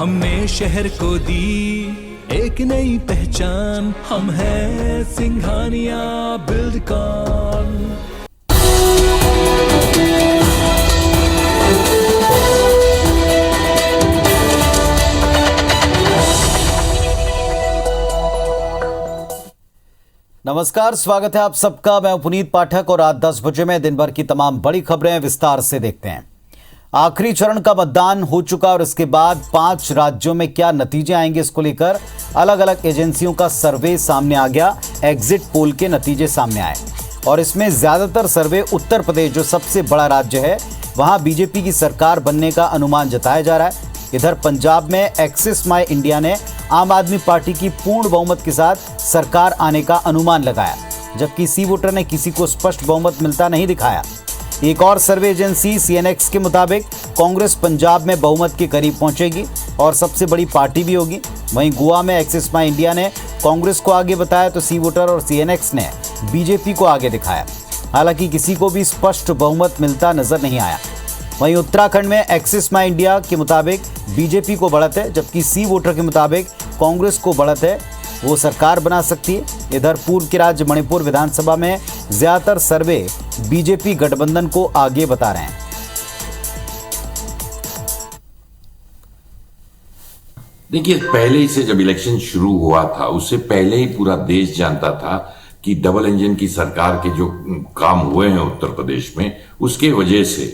हमने शहर को दी एक नई पहचान, हम हैं सिंघानिया बिल्डकॉन। नमस्कार, स्वागत है आप सबका। मैं पुनीत पाठक और रात 10 बजे में दिन भर की तमाम बड़ी खबरें विस्तार से देखते हैं। आखिरी चरण का मतदान हो चुका और इसके बाद 5 राज्यों में क्या नतीजे आएंगे, इसको लेकर अलग अलग एजेंसियों का सर्वे सामने आ गया। एग्जिट पोल के नतीजे सामने आए और इसमें ज्यादातर सर्वे उत्तर प्रदेश, जो सबसे बड़ा राज्य है, वहां बीजेपी की सरकार बनने का अनुमान जताया जा रहा है। इधर पंजाब में एक्सिस माई इंडिया ने आम आदमी पार्टी की पूर्ण बहुमत के साथ सरकार आने का अनुमान लगाया, जबकि सी वोटर ने किसी को स्पष्ट बहुमत मिलता नहीं दिखाया। एक और सर्वे एजेंसी सीएनएक्स के मुताबिक कांग्रेस पंजाब में बहुमत के करीब पहुंचेगी और सबसे बड़ी पार्टी भी होगी। वहीं गोवा में एक्सिस माई इंडिया ने कांग्रेस को आगे बताया तो सी वोटर और सीएनएक्स ने बीजेपी को आगे दिखाया। हालांकि किसी को भी स्पष्ट बहुमत मिलता नजर नहीं आया। वहीं उत्तराखंड में एक्सिस माई इंडिया के मुताबिक बीजेपी को बढ़त है, जबकि सी वोटर के मुताबिक कांग्रेस को बढ़त है, वो सरकार बना सकती है। इधर पूर्व के राज्य मणिपुर विधानसभा में ज्यादातर सर्वे बीजेपी गठबंधन को आगे बता रहे हैं। देखिए, पहले ही से जब इलेक्शन शुरू हुआ था, उससे पहले ही पूरा देश जानता था कि डबल इंजन की सरकार के जो काम हुए हैं उत्तर प्रदेश में, उसके वजह से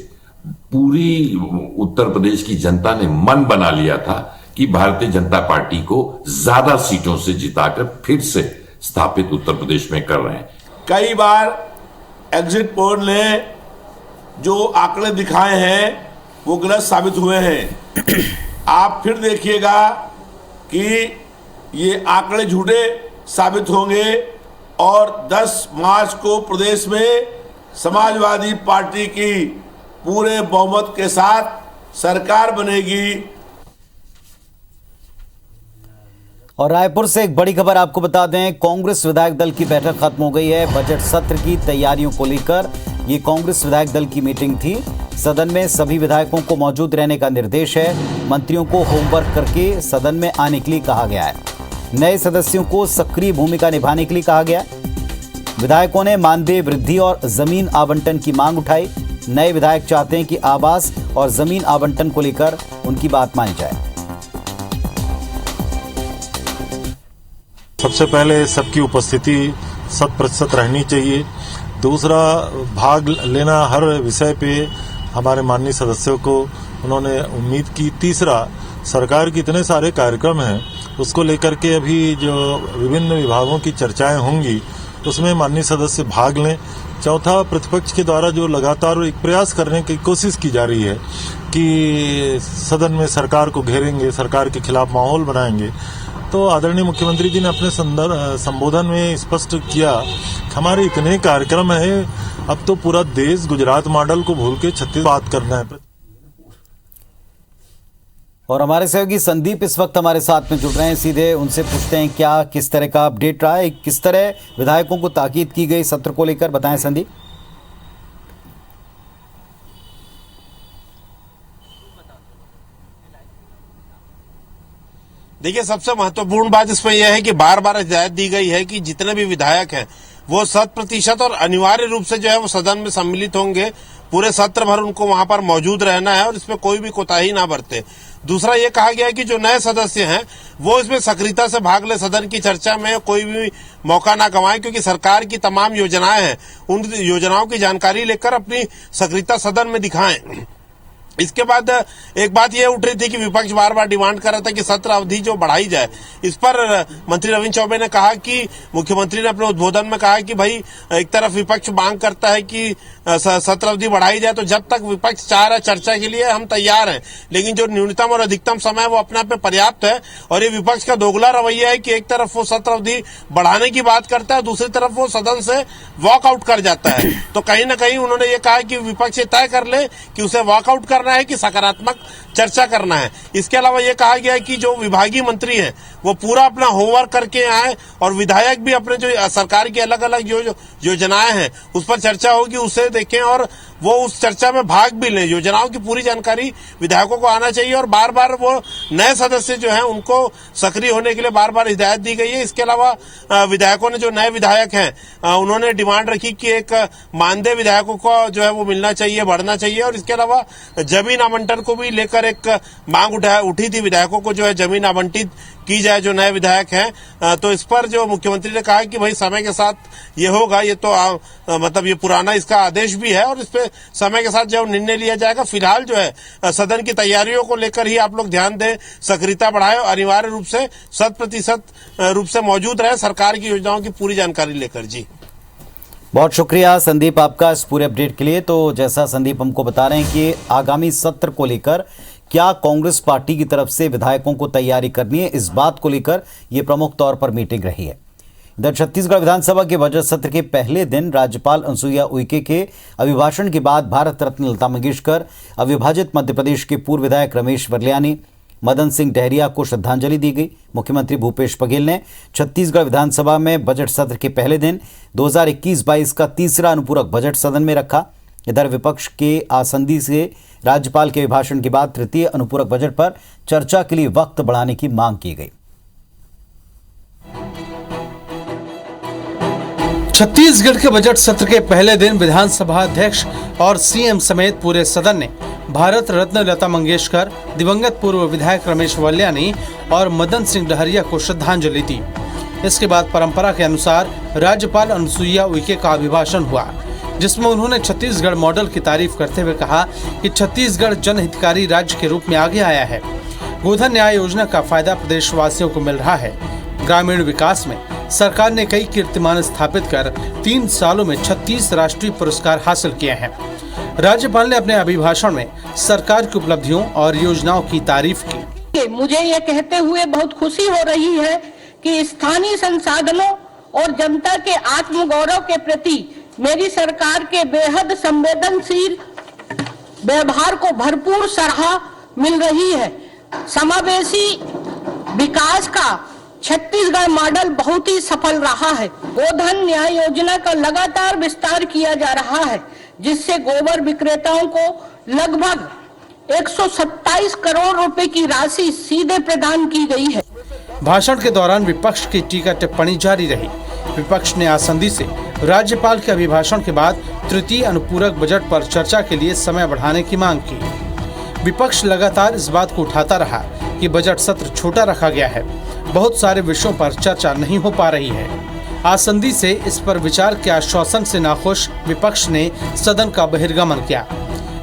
पूरी उत्तर प्रदेश की जनता ने मन बना लिया था कि भारतीय जनता पार्टी को ज्यादा सीटों से जिताकर फिर से स्थापित उत्तर प्रदेश में कर रहे हैं। कई बार एग्जिट पोल ने जो आंकड़े दिखाए हैं वो गलत साबित हुए हैं। आप फिर देखिएगा कि ये आंकड़े झूठे साबित होंगे और 10 मार्च को प्रदेश में समाजवादी पार्टी की पूरे बहुमत के साथ सरकार बनेगी। और रायपुर से एक बड़ी खबर आपको बता दें, कांग्रेस विधायक दल की बैठक खत्म हो गई है। बजट सत्र की तैयारियों को लेकर ये कांग्रेस विधायक दल की मीटिंग थी। सदन में सभी विधायकों को मौजूद रहने का निर्देश है। मंत्रियों को होमवर्क करके सदन में आने के लिए कहा गया है। नए सदस्यों को सक्रिय भूमिका निभाने के लिए कहा गया है। विधायकों ने मानदेय वृद्धि और जमीन आवंटन की मांग उठाई। नए विधायक चाहते हैं कि आवास और जमीन आवंटन को लेकर उनकी बात मानी जाए। सबसे पहले सबकी उपस्थिति 100% रहनी चाहिए। दूसरा, भाग लेना हर विषय पे हमारे माननीय सदस्यों को उन्होंने उम्मीद की। तीसरा, सरकार के इतने सारे कार्यक्रम हैं, उसको लेकर के अभी जो विभिन्न विभागों की चर्चाएं होंगी उसमें माननीय सदस्य भाग लें। चौथा, प्रतिपक्ष के द्वारा जो लगातार एक प्रयास करने की कोशिश की जा रही है कि सदन में सरकार को घेरेंगे, सरकार के खिलाफ माहौल बनाएंगे, तो आदरणीय मुख्यमंत्री जी ने अपने संबोधन में स्पष्ट किया कि हमारे इतने कार्यक्रम हैं, अब तो पूरा देश गुजरात मॉडल को भूल के छत्तीसगढ़ बात करना है। और हमारे सहयोगी संदीप इस वक्त हमारे साथ में जुड़ रहे हैं, सीधे उनसे पूछते हैं क्या किस तरह का अपडेट रहा है, किस तरह विधायकों को ताकीद की गई सत्र को लेकर, बताएं संदीप। देखिए, सबसे महत्वपूर्ण बात इसमें यह है कि बार बार हिदायत दी गई है कि जितने भी विधायक हैं वो 100% और अनिवार्य रूप से जो है वो सदन में सम्मिलित होंगे। पूरे सत्र भर उनको वहां पर मौजूद रहना है और इसमें कोई भी कोताही ना बरते। दूसरा, ये कहा गया है कि जो नए सदस्य हैं वो इसमें सक्रियता से भाग ले, सदन की चर्चा में कोई भी मौका ना गंवाएं, क्योंकि सरकार की तमाम योजनाएं हैं, उन योजनाओं की जानकारी लेकर अपनी सक्रियता सदन में दिखाएं। इसके बाद एक बात यह उठ रही थी कि विपक्ष बार बार डिमांड कर रहा था कि सत्र अवधि जो बढ़ाई जाए। इस पर मंत्री रविंद्र चौबे ने कहा कि मुख्यमंत्री ने अपने उद्बोधन में कहा कि भाई, एक तरफ विपक्ष मांग करता है कि सत्र अवधि बढ़ाई जाए, तो जब तक विपक्ष चाह रहा है चर्चा के लिए हम तैयार हैं, लेकिन जो न्यूनतम और अधिकतम समय वो अपने आप में पर्याप्त है। और ये विपक्ष का दोगला रवैया है कि एक तरफ वो सत्र अवधि बढ़ाने की बात करता है, दूसरी तरफ वो सदन से वॉकआउट कर जाता है। तो कहीं ना कहीं उन्होंने ये कहा कि विपक्ष तय कर ले कि उसे वॉकआउट करना है कि सकारात्मक चर्चा करना है। इसके अलावा यह कहा गया है कि जो विभागीय मंत्री हैं वो पूरा अपना होमवर्क करके आए और विधायक भी अपने जो सरकार की अलग अलग जो योजनाएं हैं उस पर चर्चा होगी, उसे देखें और वो उस चर्चा में भाग भी लें। योजनाओं की पूरी जानकारी विधायकों को आना चाहिए और बार बार वो नए सदस्य जो हैं उनको सक्रिय होने के लिए बार बार हिदायत दी गई है। इसके अलावा विधायकों ने, जो नए विधायक हैं, उन्होंने डिमांड रखी कि एक मानदेय विधायकों को जो है वो मिलना चाहिए, बढ़ना चाहिए। और इसके अलावा जमीन आवंटन को भी लेकर एक मांग उठी थी, विधायकों को जो है जमीन आवंटित की जाए जो नए विधायक हैं। तो इस पर जो मुख्यमंत्री ने कहा कि भाई समय के साथ ये होगा, ये तो मतलब ये पुराना इसका आदेश भी है और इस पे समय के साथ जो निर्णय लिया जाएगा। फिलहाल जो है सदन की तैयारियों को लेकर ही आप लोग ध्यान दें, सक्रियता बढ़ाएं और अनिवार्य रूप से 100% रूप से मौजूद रहे सरकार की योजनाओं की पूरी जानकारी लेकर। जी बहुत शुक्रिया संदीप आपका इस पूरे अपडेट के लिए। तो जैसा संदीप हमको बता रहे हैं कि आगामी सत्र को लेकर क्या कांग्रेस पार्टी की तरफ से विधायकों को तैयारी करनी है, इस बात को लेकर यह प्रमुख तौर पर मीटिंग रही है। इधर छत्तीसगढ़ विधानसभा के बजट सत्र के पहले दिन राज्यपाल अनुसुईया उइके के अभिभाषण के बाद भारत रत्न लता मंगेशकर, अविभाजित मध्य प्रदेश के पूर्व विधायक रमेश वर्ल्यानी, मदन सिंह डहरिया को श्रद्धांजलि दी गई। मुख्यमंत्री भूपेश बघेल ने छत्तीसगढ़ विधानसभा में बजट सत्र के पहले दिन 2021-22 का तीसरा अनुपूरक बजट सदन में रखा। इधर विपक्ष के आसंदी से राज्यपाल के अभिभाषण के बाद तृतीय अनुपूरक बजट पर चर्चा के लिए वक्त बढ़ाने की मांग की गई। छत्तीसगढ़ के बजट सत्र के पहले दिन विधानसभा अध्यक्ष और सीएम समेत पूरे सदन ने भारत रत्न लता मंगेशकर, दिवंगत पूर्व विधायक रमेश वर्ल्यानी और मदन सिंह डहरिया को श्रद्धांजलि दी। इसके बाद परंपरा के अनुसार राज्यपाल अनुसुईया उइके का अभिभाषण हुआ, जिसमें उन्होंने छत्तीसगढ़ मॉडल की तारीफ करते हुए कहा कि छत्तीसगढ़ जनहितकारी राज्य के रूप में आगे आया है। गोधन न्याय योजना का फायदा प्रदेशवासियों को मिल रहा है। ग्रामीण विकास में सरकार ने कई कीर्तिमान स्थापित कर 3 सालों में 36 राष्ट्रीय पुरस्कार हासिल किए हैं। राज्यपाल ने अपने अभिभाषण में सरकार की उपलब्धियों और योजनाओं की तारीफ की। मुझे ये कहते हुए बहुत खुशी हो रही है कि स्थानीय संसाधनों और जनता के आत्मगौरव के प्रति मेरी सरकार के बेहद संवेदनशील व्यवहार को भरपूर सराहना मिल रही है। समावेशी विकास का छत्तीसगढ़ मॉडल बहुत ही सफल रहा है। गोधन न्याय योजना का लगातार विस्तार किया जा रहा है, जिससे गोबर विक्रेताओं को लगभग 127 करोड़ रुपए की राशि सीधे प्रदान की गई है। भाषण के दौरान विपक्ष की टीका टिप्पणी जारी रही। विपक्ष ने आसंदी से राज्यपाल के अभिभाषण के बाद तृतीय अनुपूरक बजट पर चर्चा के लिए समय बढ़ाने की मांग की। विपक्ष लगातार इस बात को उठाता रहा कि बजट सत्र छोटा रखा गया है, बहुत सारे विषयों पर चर्चा नहीं हो पा रही है। आसंदी से इस पर विचार के आश्वासन से नाखुश विपक्ष ने सदन का बहिर्गमन किया।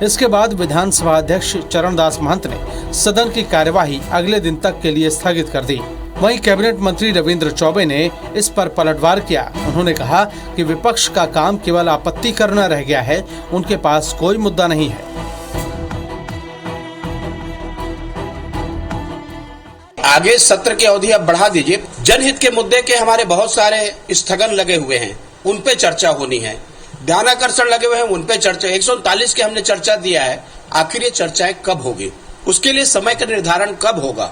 इसके बाद विधानसभा अध्यक्ष चरणदास महंत ने सदन की कार्यवाही अगले दिन तक के लिए स्थगित कर दी। वहीं कैबिनेट मंत्री रविंद्र चौबे ने इस पर पलटवार किया। उन्होंने कहा कि विपक्ष का काम केवल आपत्ति करना रह गया है, उनके पास कोई मुद्दा नहीं है। आगे सत्र की अवधि अब बढ़ा दीजिए। जनहित के मुद्दे के हमारे बहुत सारे स्थगन लगे हुए हैं, उन पे चर्चा होनी है। ध्यानाकर्षण लगे हुए हैं, उन पे चर्चा। 139 के हमने चर्चा दिया है, आखिर ये चर्चाएं कब होगी, उसके लिए समय का निर्धारण कब होगा,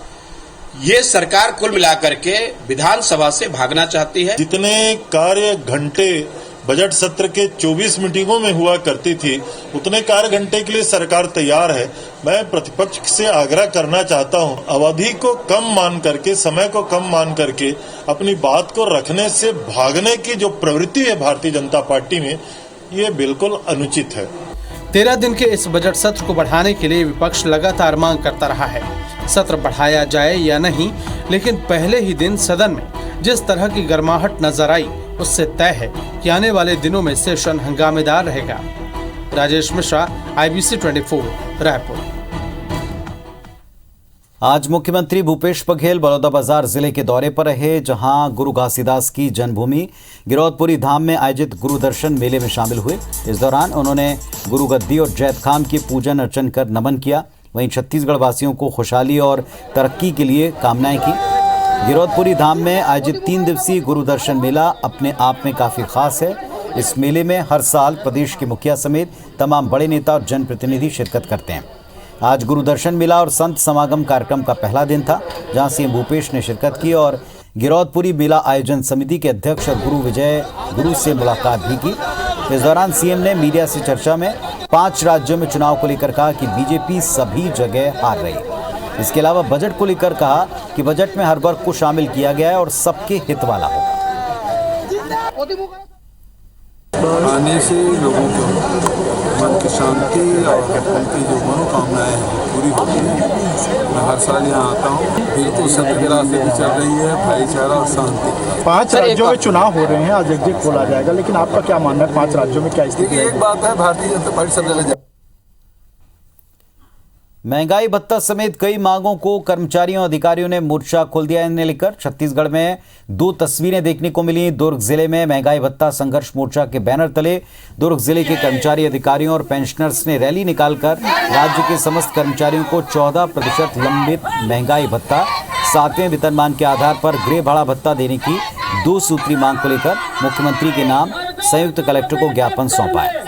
ये सरकार कुल मिलाकर के विधानसभा से भागना चाहती है। जितने कार्य घंटे बजट सत्र के 24 मीटिंगों में हुआ करती थी, उतने कार्य घंटे के लिए सरकार तैयार है। मैं प्रतिपक्ष से आग्रह करना चाहता हूं, अवधि को कम मान करके, समय को कम मान करके अपनी बात को रखने से भागने की जो प्रवृत्ति है भारतीय जनता पार्टी में, ये बिल्कुल अनुचित है। 13 दिन के इस बजट सत्र को बढ़ाने के लिए विपक्ष लगातार मांग करता रहा है। सत्र बढ़ाया जाए या नहीं, लेकिन पहले ही दिन सदन में जिस तरह की गर्माहट नजर आई, उससे तय है कि आने वाले दिनों में सेशन हंगामेदार रहेगा। राजेश मिश्रा, IBC 24, रायपुर। आज मुख्यमंत्री भूपेश बघेल बलौदाबाजार जिले के दौरे पर रहे, जहां गुरु घासीदास की जन्मभूमि गिरौदपुरी धाम में आयोजित गुरु दर्शन मेले में शामिल हुए। इस दौरान उन्होंने गुरु गद्दी और जैत खाम की पूजन अर्चन कर नमन किया। वहीं छत्तीसगढ़ वासियों को खुशहाली और तरक्की के लिए कामनाएं की। गिरौदपुरी धाम में आयोजित 3 दिवसीय गुरु दर्शन मेला अपने आप में काफ़ी खास है। इस मेले में हर साल प्रदेश के मुखिया समेत तमाम बड़े नेता और जनप्रतिनिधि शिरकत करते हैं। आज गुरु दर्शन मेला और संत समागम कार्यक्रम का पहला दिन था, जहां सीएम भूपेश ने शिरकत की और गिरौदपुरी मेला आयोजन समिति के अध्यक्ष और गुरु विजय गुरु से मुलाकात भी की। इस दौरान सीएम ने मीडिया से चर्चा में 5 राज्यों में चुनाव को लेकर कहा कि बीजेपी सभी जगह हार रही। इसके अलावा बजट को लेकर कहा कि बजट में हर वर्ग को शामिल किया गया है और सबके हित वाला होगा। आने से लोगों को मन की शांति और उनकी जो मनोकामनाएं हैं पूरी होती है। मैं हर साल यहाँ आता हूँ, बिल्कुल सत्य के रास्ते पे चल रही है, भाईचारा और शांति। 5 राज्यों में चुनाव हो रहे हैं, आज एग्जिट पोल आ जाएगा, लेकिन आपका क्या मानना है 5 राज्यों में क्या स्थिति है? एक बात है, भारतीय जनता पार्टी सब जगह महंगाई भत्ता समेत कई मांगों को कर्मचारियों अधिकारियों ने मोर्चा खोल दिया। इन्हें लेकर छत्तीसगढ़ में 2 तस्वीरें देखने को मिली। दुर्ग जिले में महंगाई भत्ता संघर्ष मोर्चा के बैनर तले दुर्ग जिले के कर्मचारी अधिकारियों और पेंशनर्स ने रैली निकालकर राज्य के समस्त कर्मचारियों को 14% लंबित महंगाई भत्ता, 7वें वेतनमान के आधार पर गृह भाड़ा भत्ता देने की 2 सूत्री मांग को लेकर मुख्यमंत्री के नाम संयुक्त कलेक्टर को ज्ञापन सौंपा है।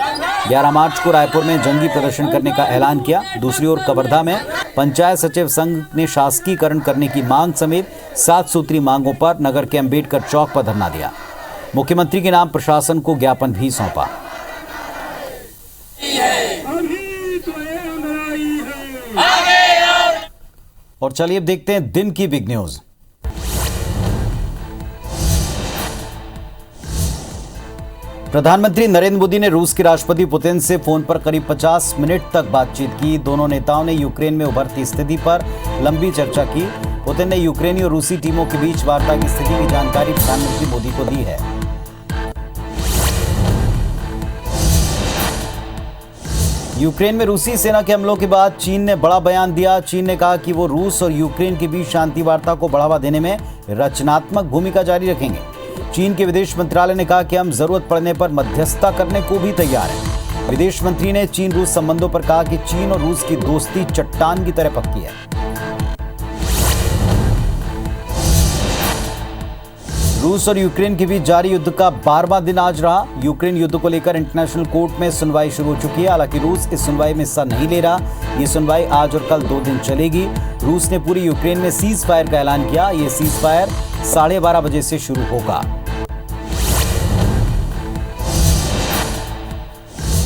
11 मार्च को रायपुर में जंगी प्रदर्शन करने का ऐलान किया। दूसरी ओर कवर्धा में पंचायत सचिव संघ ने शासकीकरण करने की मांग समेत 7 सूत्री मांगों पर नगर के अंबेडकर चौक पर धरना दिया। मुख्यमंत्री के नाम प्रशासन को ज्ञापन भी सौंपा। और चलिए अब देखते हैं दिन की बिग न्यूज। प्रधानमंत्री नरेंद्र मोदी ने रूस के राष्ट्रपति पुतिन से फोन पर करीब 50 मिनट तक बातचीत की। दोनों नेताओं ने यूक्रेन में उभरती स्थिति पर लंबी चर्चा की। पुतिन ने यूक्रेनी और रूसी टीमों के बीच वार्ता की स्थिति की जानकारी प्रधानमंत्री मोदी को दी है। यूक्रेन में रूसी सेना के हमलों के बाद चीन ने बड़ा बयान दिया। चीन ने कहा कि वो रूस और यूक्रेन के बीच शांति वार्ता को बढ़ावा देने में रचनात्मक भूमिका जारी रखेंगे। चीन के विदेश मंत्रालय ने कहा कि हम जरूरत पड़ने पर मध्यस्थता करने को भी तैयार हैं। विदेश मंत्री ने चीन रूस संबंधों पर कहा कि चीन और रूस की दोस्ती चट्टान की तरह पक्की है। रूस और यूक्रेन के बीच जारी युद्ध का 12वां दिन आज रहा। यूक्रेन युद्ध को लेकर इंटरनेशनल कोर्ट में सुनवाई शुरू हो चुकी है। हालांकि रूस इस सुनवाई में हिस्सा नहीं ले रहा। ये सुनवाई आज और कल 2 दिन चलेगी। रूस ने पूरी यूक्रेन में सीज फायर का ऐलान किया। ये सीज फायर 12:30 बजे से शुरू होगा।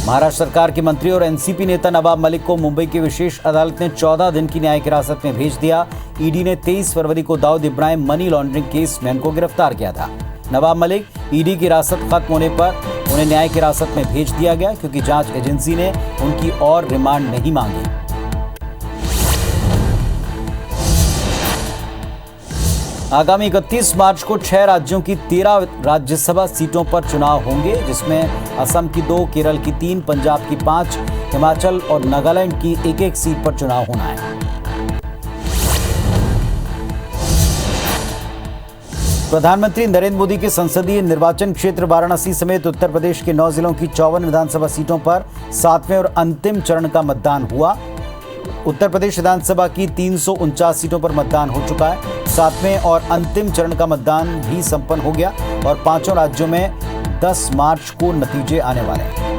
महाराष्ट्र सरकार के मंत्री और एनसीपी नेता नवाब मलिक को मुंबई की विशेष अदालत ने 14 दिन की न्यायिक हिरासत में भेज दिया। ईडी ने 23 फरवरी को Dawood Ibrahim money laundering case में उनको गिरफ्तार किया था। नवाब मलिक ईडी की हिरासत खत्म होने पर उन्हें न्यायिक हिरासत में भेज दिया गया क्योंकि जांच एजेंसी ने उनकी और रिमांड नहीं मांगी। आगामी 31 मार्च को 6 राज्यों की 13 राज्यसभा सीटों पर चुनाव होंगे, जिसमें असम की 2, केरल की 3, पंजाब की 5, हिमाचल और नागालैंड की 1-1 सीट पर चुनाव होना है। प्रधानमंत्री नरेंद्र मोदी के संसदीय निर्वाचन क्षेत्र वाराणसी समेत उत्तर प्रदेश के 9 जिलों की 54 विधानसभा सीटों पर 7वें और अंतिम चरण का मतदान हुआ। उत्तर प्रदेश विधानसभा की 349 सीटों पर मतदान हो चुका है। 7वें और अंतिम चरण का मतदान भी संपन्न हो गया और 5 राज्यों में 10 मार्च को नतीजे आने वाले हैं।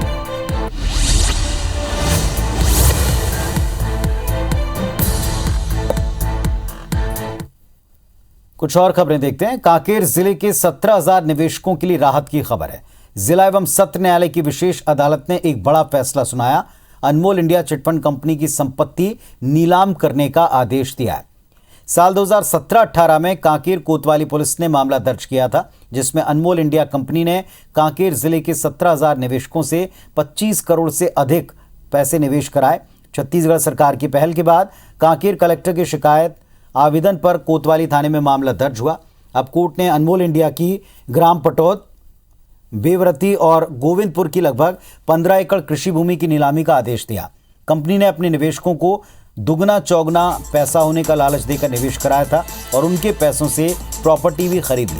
कुछ और खबरें देखते हैं। कांकेर जिले के 17,000 निवेशकों के लिए राहत की खबर है। जिला एवं सत्र न्यायालय की विशेष अदालत ने एक बड़ा फैसला सुनाया। अनमोल इंडिया चिटफंड कंपनी की संपत्ति नीलाम करने का आदेश दिया है। साल 2017-18 में कांकेर कोतवाली पुलिस ने मामला दर्ज किया था, जिसमें अनमोल इंडिया कंपनी ने कांकेर जिले के 17,000 निवेशकों से 25 करोड़ से अधिक पैसे निवेश कराए। छत्तीसगढ़ सरकार की पहल के बाद कांकेर कलेक्टर की शिकायत आवेदन पर कोतवाली थाने में मामला दर्ज हुआ। अब कोर्ट ने अनमोल इंडिया की ग्राम पटौद, बेवरती और गोविंदपुर की लगभग 15 एकड़ कृषि भूमि की नीलामी का आदेश दिया। कंपनी ने अपने निवेशकों को दुगना चौगना पैसा होने का लालच देकर निवेश कराया था और उनके पैसों से प्रॉपर्टी भी खरीद ली।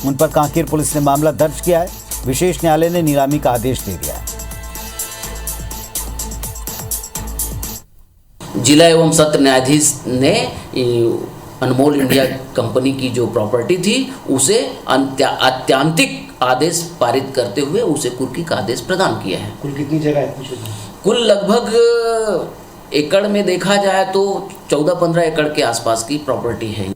उन पर कांकेर पुलिस ने मामला दर्ज किया है। विशेष न्यायालय ने नीलामी का आदेश दे दिया है। जिला एवं सत्र न्यायाधीश ने अनमोल इंडिया कंपनी की जो प्रॉपर्टी थी उसे अत्यांतिक आदेश पारित करते हुए उसे कुर्की का आदेश प्रदान किया है। कुल कितनी जगह है? कुल लगभग एकड़ में देखा जाए तो 14-15 एकड़ के आसपास की प्रॉपर्टी है।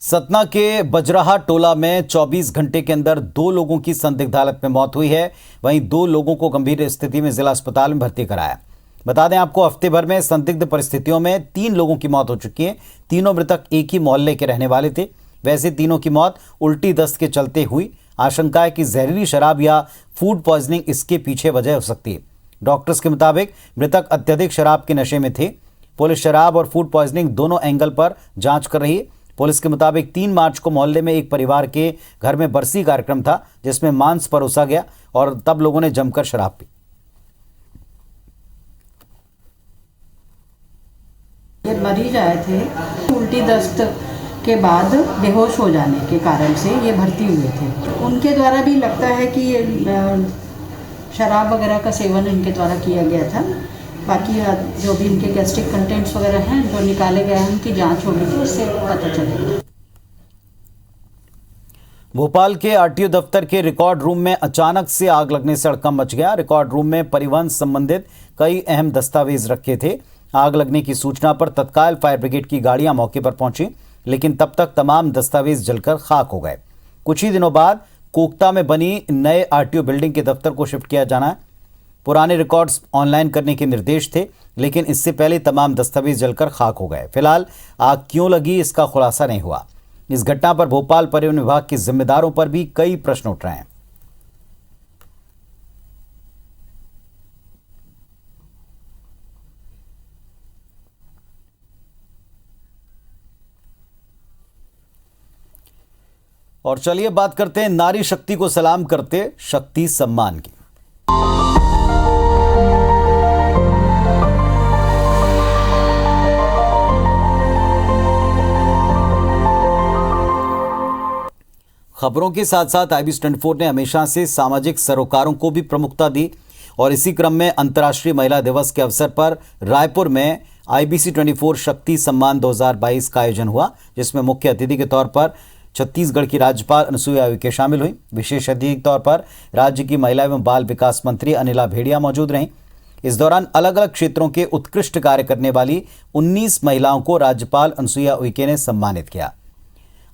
सतना के बजराहा टोला में 24 घंटे के अंदर 2 लोगों की संदिग्ध हालत में मौत हुई है। वहीं 2 लोगों को गंभीर स्थिति में जिला अस्पताल में भर्ती कराया। बता दें आपको, हफ्ते भर में संदिग्ध परिस्थितियों में 3 लोगों की मौत हो चुकी है। तीनों मृतक एक ही मोहल्ले के रहने वाले थे। वैसे तीनों की मौत उल्टी दस्त के चलते हुई। आशंका है कि जहरीली शराब या फूड पॉइजनिंग इसके पीछे वजह हो सकती है। डॉक्टर्स के मुताबिक मृतक अत्यधिक शराब के नशे में थे। पुलिस शराब और फूड पॉइजनिंग दोनों एंगल पर जांच कर रही है। पुलिस के मुताबिक 3 मार्च को मोहल्ले में एक परिवार के घर में बरसी कार्यक्रम था, जिसमें मांस परोसा गया और तब लोगों ने जमकर शराब पी। ये मरीज आए थे उल्टी दस्त के बाद बेहोश हो जाने के कारण से ये भर्ती हुए थे। उनके द्वारा भी लगता है कि ये शराब वगैरह का सेवन इनके द्वारा किया गया था। बाकी जो भी इनके गैस्ट्रिक कंटेंट्स वगैरह हैं जो निकाले गए हैं, उनकी जांच होगी तो उससे पता चलेगा। भोपाल के आरटीओ दफ्तर के रिकॉर्ड रूम में अचानक से आग लगने से हड़कंप मच गया। रिकॉर्ड रूम में परिवहन संबंधित कई अहम दस्तावेज रखे थे। आग लगने की सूचना पर तत्काल फायर ब्रिगेड की गाड़ियां मौके पर पहुंची, लेकिन तब तक तमाम दस्तावेज जलकर खाक हो गए। कुछ ही दिनों बाद कोकता में बनी नए आरटीओ बिल्डिंग के दफ्तर को शिफ्ट किया जाना है। पुराने रिकॉर्ड्स ऑनलाइन करने के निर्देश थे, लेकिन इससे पहले तमाम दस्तावेज जलकर खाक हो गए। फिलहाल आग क्यों लगी, इसका खुलासा नहीं हुआ। इस घटना पर भोपाल परिवहन विभाग के जिम्मेदारों पर भी कई प्रश्न उठ रहे हैं। और चलिए बात करते हैं नारी शक्ति को सलाम करते शक्ति सम्मान की। खबरों के साथ साथ IBC 24 ने हमेशा से सामाजिक सरोकारों को भी प्रमुखता दी और इसी क्रम में अंतर्राष्ट्रीय महिला दिवस के अवसर पर रायपुर में IBC 24 शक्ति सम्मान 2022 का आयोजन हुआ, जिसमें मुख्य अतिथि के तौर पर छत्तीसगढ़ की राज्यपाल अनुसुईया उइके शामिल हुई। विशेष अतिथि के तौर पर राज्य की महिला एवं बाल विकास मंत्री अनिला भेड़िया मौजूद रहीं। इस दौरान अलग अलग क्षेत्रों के उत्कृष्ट कार्य करने वाली 19 महिलाओं को राज्यपाल अनुसुईया उइके ने सम्मानित किया।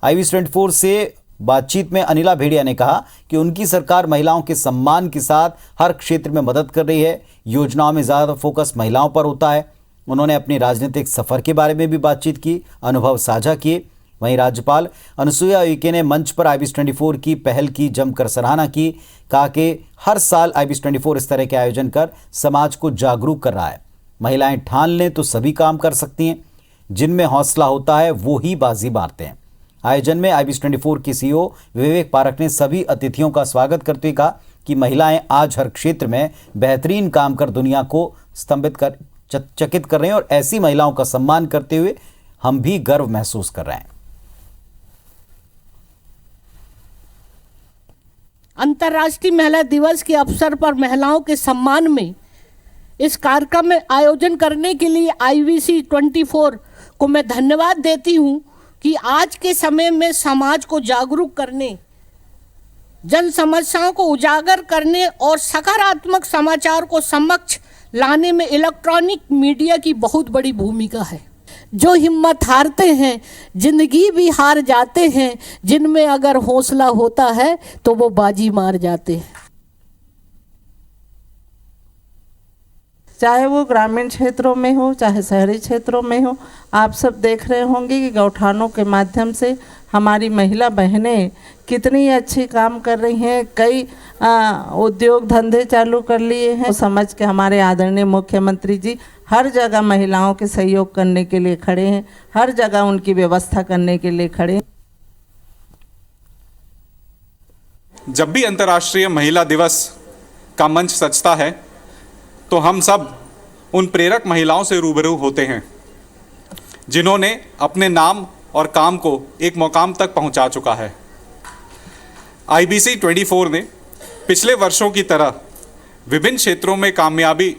IBC 24 से बातचीत में अनिला भेड़िया ने कहा कि उनकी सरकार महिलाओं के सम्मान के साथ हर क्षेत्र में मदद कर रही है। योजनाओं में ज्यादा फोकस महिलाओं पर होता है। उन्होंने अपने राजनीतिक सफर के बारे में भी बातचीत की, अनुभव साझा किए। वहीं राज्यपाल अनुसुईया उइके ने मंच पर IBC 24 की पहल की जमकर सराहना की। कहा कि हर साल IBC 24 इस तरह के आयोजन कर समाज को जागरूक कर रहा है। महिलाएं ठान लें तो सभी काम कर सकती हैं। जिनमें हौसला होता है वो ही बाजी मारते हैं। आयोजन में IBC 24 के CEO विवेक पारक ने सभी अतिथियों का स्वागत करते हुए कहा कि महिलाएं आज हर क्षेत्र में बेहतरीन काम कर दुनिया को चकित कर रहे हैं और ऐसी महिलाओं का सम्मान करते हुए हम भी गर्व महसूस कर रहे हैं। अंतर्राष्ट्रीय महिला दिवस के अवसर पर महिलाओं के सम्मान में इस कार्यक्रम में आयोजन करने के लिए IBC 24 को मैं धन्यवाद देती हूं कि आज के समय में समाज को जागरूक करने, जन समस्याओं को उजागर करने और सकारात्मक समाचार को समक्ष लाने में इलेक्ट्रॉनिक मीडिया की बहुत बड़ी भूमिका है। जो हिम्मत हारते हैं, जिंदगी भी हार जाते हैं, जिनमें अगर हौसला होता है तो वो बाजी मार जाते हैं। चाहे वो ग्रामीण क्षेत्रों में हो चाहे शहरी क्षेत्रों में हो, आप सब देख रहे होंगे कि गौठानों के माध्यम से हमारी महिला बहनें कितनी अच्छी काम कर रही हैं। कई उद्योग धंधे चालू कर लिए हैं। समझ के हमारे आदरणीय मुख्यमंत्री जी हर जगह महिलाओं के सहयोग करने के लिए खड़े हैं, हर जगह उनकी व्यवस्था करने के लिए खड़े हैं। जब भी अंतर्राष्ट्रीय महिला दिवस का मंच सजता है तो हम सब उन प्रेरक महिलाओं से रूबरू होते हैं जिन्होंने अपने नाम और काम को एक मुकाम तक पहुंचा चुका है। IBC 24 ने पिछले वर्षों की तरह विभिन्न क्षेत्रों में कामयाबी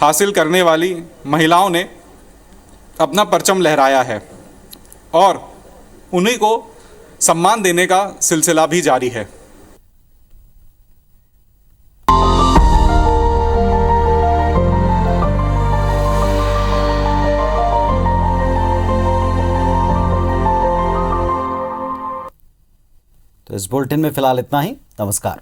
हासिल करने वाली महिलाओं ने अपना परचम लहराया है और उन्हीं को सम्मान देने का सिलसिला भी जारी है। इस बुलेटिन में फिलहाल इतना ही। नमस्कार।